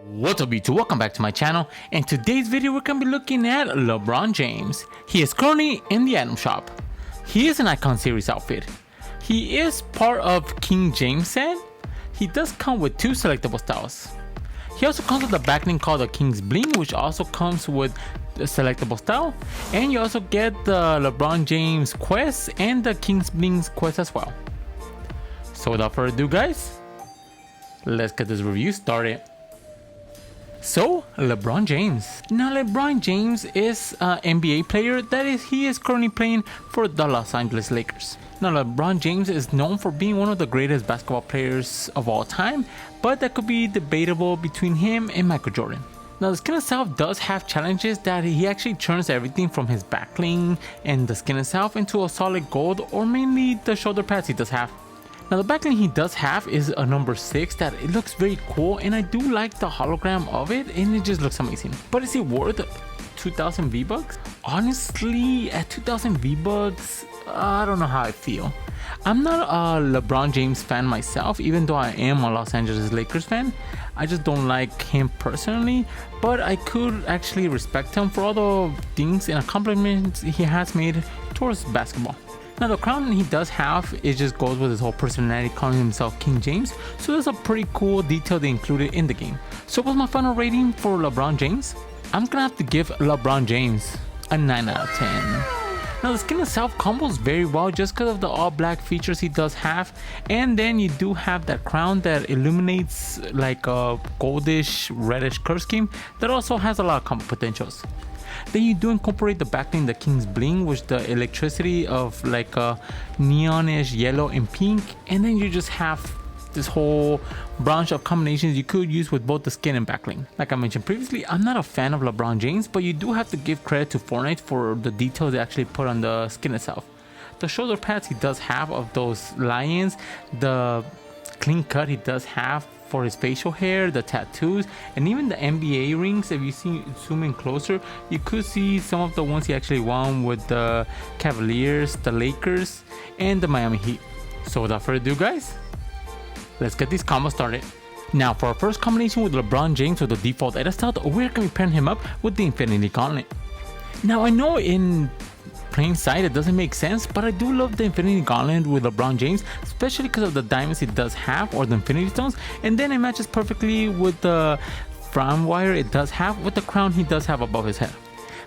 What's up YouTube, welcome back to my channel. In today's video we're going to be looking at LeBron James. He is currently in the item shop. He is an Icon Series outfit. He is part of King James set. He does come with two selectable styles. He also comes with a backlink called the King's Bling, which also comes with a selectable style. And you also get the LeBron James quest and the King's Bling's quest as well. So without further ado guys, let's get this review started. So, LeBron James. Now, LeBron James is an NBA player he is currently playing for the Los Angeles Lakers. Now, LeBron James is known for being one of the greatest basketball players of all time, but that could be debatable between him and Michael Jordan. Now, the skin itself does have challenges that he actually turns everything from his backling and the skin itself into a solid gold, or mainly the shoulder pads he does have. Now the backlink he does have is a number 6 that it looks very cool, and I do like the hologram of it and it just looks amazing. But is it worth 2,000 V-Bucks? Honestly, at 2,000 V-Bucks, I don't know how I feel. I'm not a LeBron James fan myself, even though I am a Los Angeles Lakers fan. I just don't like him personally, but I could actually respect him for all the things and accomplishments he has made towards basketball. Now the crown he does have, it just goes with his whole personality, calling himself King James, so that's a pretty cool detail they included in the game. So what's my final rating for LeBron James? I'm gonna have to give LeBron James a 9 out of 10. Now the skin itself combos very well just because of the all black features he does have, and then you do have that crown that illuminates like a goldish reddish curve scheme that also has a lot of combo potentials. Then you do incorporate the backlink, the King's Bling, with the electricity of like a neonish yellow and pink, and then you just have this whole branch of combinations you could use with both the skin and backlink. Like I mentioned previously, I'm not a fan of LeBron James, but you do have to give credit to Fortnite for the details they actually put on the skin itself. The shoulder pads he does have of those lions, the clean cut he does have for his facial hair, the tattoos, and even the NBA rings. If you zoom in closer, you could see some of the ones he actually won with the Cavaliers, the Lakers, and the Miami Heat. So without further ado guys, let's get these combos started. Now for our first combination with LeBron James with the default edit style, we're going to be pairing him up with the Infinity Gauntlet. Now I know in plain sight it doesn't make sense, but I do love the Infinity Gauntlet with LeBron James, especially because of the diamonds he does have, or the Infinity Stones, and then it matches perfectly with the frown wire it does have with the crown he does have above his head.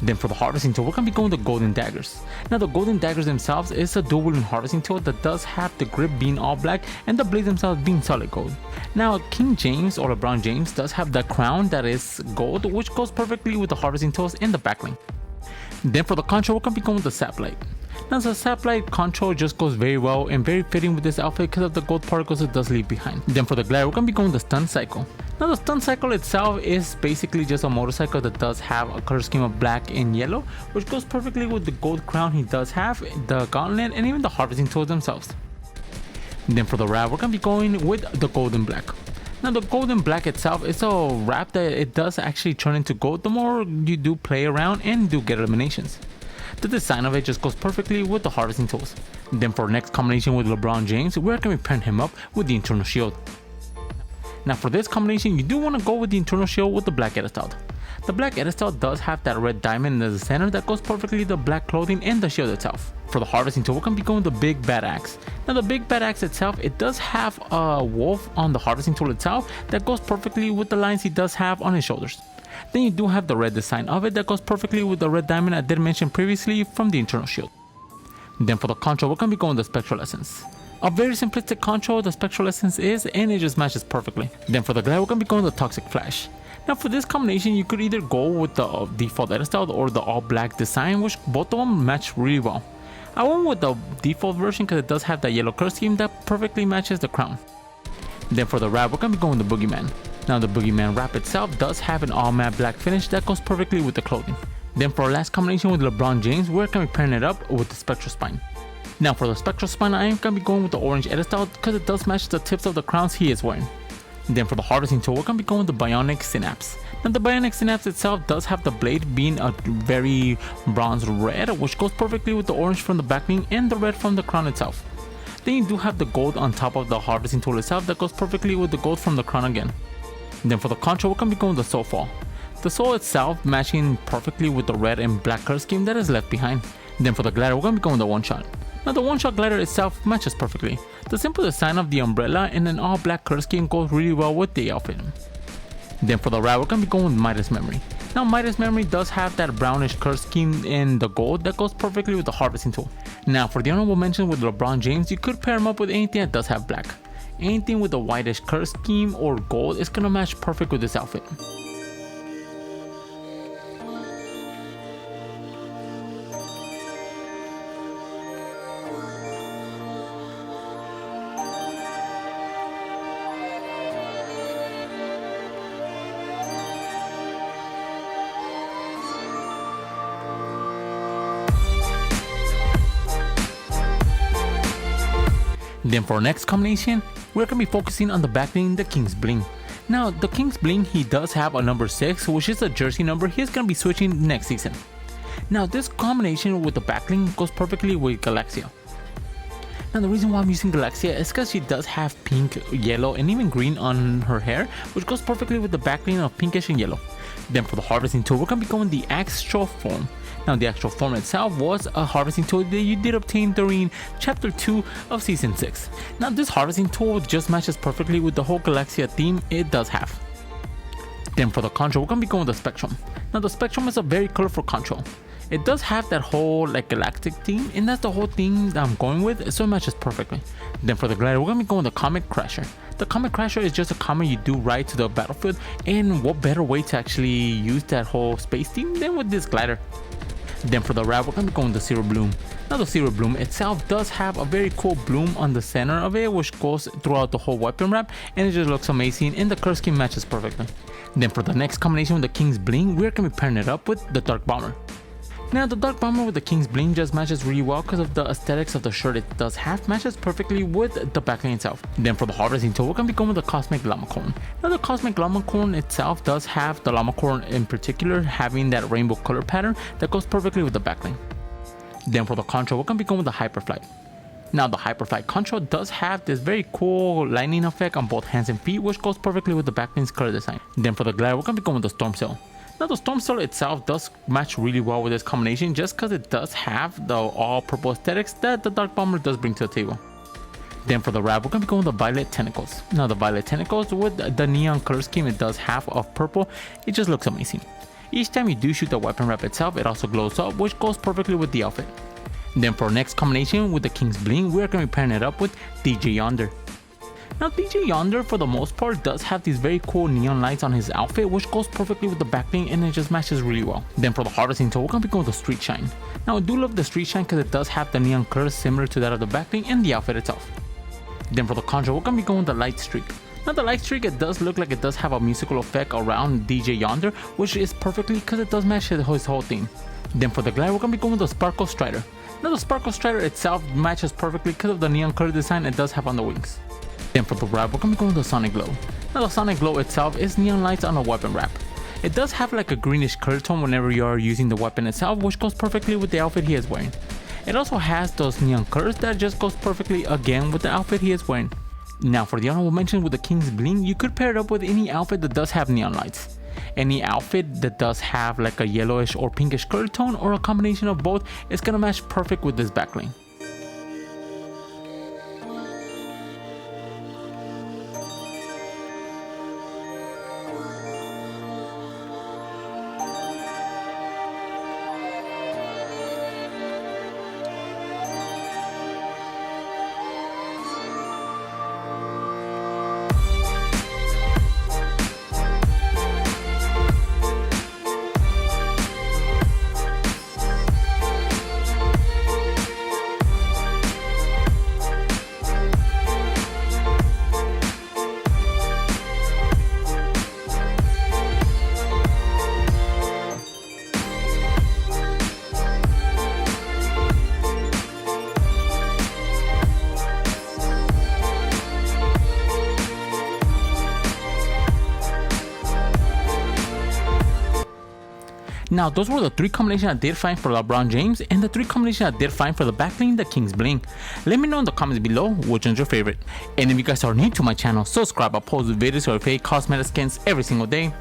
Then for the harvesting tool, we're going to be going with the golden daggers. Now the golden daggers themselves is a dual wielding harvesting tool that does have the grip being all black and the blades themselves being solid gold. Now King James or LeBron James does have the crown that is gold, which goes perfectly with the harvesting tools and the backlink. Then for the control, we're going to be going with the saplight. Now the saplight control just goes very well and very fitting with this outfit because of the gold particles it does leave behind. Then for the glare, we're going to be going with the stun cycle. Now the stun cycle itself is basically just a motorcycle that does have a color scheme of black and yellow, which goes perfectly with the gold crown he does have, the gauntlet, and even the harvesting tools themselves. Then for the wrap, we're going to be going with the golden black. Now the golden black itself is a wrap that it does actually turn into gold the more you do play around and do get eliminations. The design of it just goes perfectly with the harvesting tools. Then for our next combination with LeBron James, we're going to be pairing him up with the internal shield. Now for this combination, you do want to go with the internal shield with the black edit style. The black edit style does have that red diamond in the center that goes perfectly with the black clothing and the shield itself. For the harvesting tool, we're going to be going with the big bad axe. Now the big bad axe itself, it does have a wolf on the harvesting tool itself that goes perfectly with the lines he does have on his shoulders. Then you do have the red design of it that goes perfectly with the red diamond I did mention previously from the internal shield. Then for the control, we're going to be going with the Spectral Essence. A very simplistic control the Spectral Essence is, and it just matches perfectly. Then for the glare, we're going to be going with the Toxic Flash. Now for this combination, you could either go with the default edit style or the all black design, which both of them match really well. I went with the default version because it does have that yellow curve scheme that perfectly matches the crown. Then for the wrap, we're going to be going with the Boogeyman. Now the Boogeyman wrap itself does have an all matte black finish that goes perfectly with the clothing. Then for our last combination with LeBron James, we're going to be pairing it up with the Spectral Spine. Now for the Spectral Spine, I am going to be going with the orange edit style because it does match the tips of the crowns he is wearing. Then for the harvesting tool, we're going to be going with the Bionic Synapse. Now the Bionic Synapse itself does have the blade being a very bronze red, which goes perfectly with the orange from the backlink and the red from the crown itself. Then you do have the gold on top of the harvesting tool itself that goes perfectly with the gold from the crown again. Then for the contra, we're going to be going with the soul fall. The soul itself matching perfectly with the red and black color scheme that is left behind. Then for the glider, we're going to be going with the one shot. Now the one shot glider itself matches perfectly. The simple design of the umbrella and an all black color scheme goes really well with the outfit. Then for the ride, we're going to be going with Midas Memory. Now Midas Memory does have that brownish color scheme in the gold that goes perfectly with the harvesting tool. Now for the honorable mention with LeBron James, you could pair him up with anything that does have black. Anything with a whitish color scheme or gold is going to match perfect with this outfit. Then for our next combination, we're going to be focusing on the backbling, the King's Bling. Now the King's Bling, he does have a number 6, which is a jersey number he's going to be switching next season. Now this combination with the backbling goes perfectly with Galaxia. Now the reason why I'm using Galaxia is because she does have pink, yellow and even green on her hair, which goes perfectly with the backbling of pinkish and yellow. Then for the harvesting tool, we're going to be going the Astral Form. Now the Astral Form itself was a harvesting tool that you did obtain during chapter 2 of season 6. Now this harvesting tool just matches perfectly with the whole Galaxia theme it does have. Then for the control, we're going to be going with the Spectrum. Now the Spectrum is a very colorful control. It does have that whole like galactic theme, and that's the whole theme that I'm going with, so it matches perfectly. Then for the glider, we're going to be going with the Comet Crasher. The Comet Crasher is just a comet you do ride to the battlefield, and what better way to actually use that whole space theme than with this glider. Then for the wrap, we're going to be going with the Zero Bloom. Now the Zero Bloom itself does have a very cool bloom on the center of it, which goes throughout the whole weapon wrap, and it just looks amazing, and the color scheme matches perfectly. Then for the next combination with the King's Bling, we're going to be pairing it up with the Dark Bomber. Now the Dark Bomber with the King's Bling just matches really well because of the aesthetics of the shirt it does have, matches perfectly with the backline itself. Then for the harvesting tool, we're going to be going with the Cosmic Llama Corn. Now the Cosmic Llama Corn itself does have the Llama Corn in particular having that rainbow color pattern that goes perfectly with the backline. Then for the control, we're going to be going with the Hyperflight. Now the Hyperflight control does have this very cool lightning effect on both hands and feet, which goes perfectly with the backline's color design. Then for the glider, we're going to be going with the Storm Sail. Now the Storm Sail itself does match really well with this combination just because it does have the all purple aesthetics that the Dark Bomber does bring to the table. Then for the wrap, we're going to be going with the Violet Tentacles. Now the Violet Tentacles with the neon color scheme it does have of purple, it just looks amazing. Each time you do shoot the weapon wrap itself, it also glows up, which goes perfectly with the outfit. Then for our next combination with the King's Bling, we're going to be pairing it up with DJ Yonder. Now DJ Yonder for the most part does have these very cool neon lights on his outfit, which goes perfectly with the backbling and it just matches really well. Then for the harvesting tool, we're going to be going with the Street Shine. Now I do love the Street Shine because it does have the neon colors similar to that of the backbling and the outfit itself. Then for the control, we're going to be going with the Light Streak. Now the Light Streak, it does look like it does have a musical effect around DJ Yonder, which is perfectly because it does match his whole theme. Then for the glider, we're going to be going with the Sparkle Strider. Now the Sparkle Strider itself matches perfectly because of the neon color design it does have on the wings. Then for the wrap, we're going to be going with the Sonic Glow. Now the Sonic Glow itself is neon lights on a weapon wrap. It does have like a greenish color tone whenever you are using the weapon itself, which goes perfectly with the outfit he is wearing. It also has those neon colors that just goes perfectly again with the outfit he is wearing. Now for the honorable mention with the King's Bling, you could pair it up with any outfit that does have neon lights. Any outfit that does have like a yellowish or pinkish color tone or a combination of both is going to match perfect with this backline. Now those were the 3 combinations I did find for LeBron James and the 3 combinations I did find for the back bling, the King's Bling. Let me know in the comments below which one's your favorite. And if you guys are new to my channel, subscribe. I post videos or fake cosmetic skins every single day.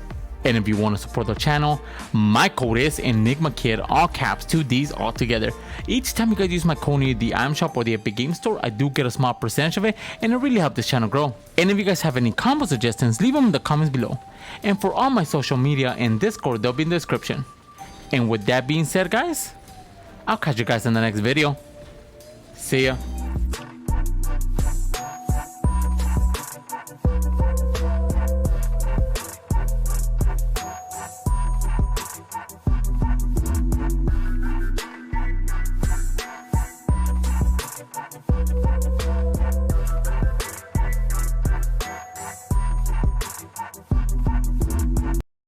And if you want to support the channel, my code is ENIGMAKIDD, all caps, 2 D's all together. Each time you guys use my code in the item shop or the Epic Game Store, I do get a small percentage of it, and it really helps this channel grow. And if you guys have any combo suggestions, leave them in the comments below. And for all my social media and Discord, they'll be in the description. And with that being said, guys, I'll catch you guys in the next video. See ya.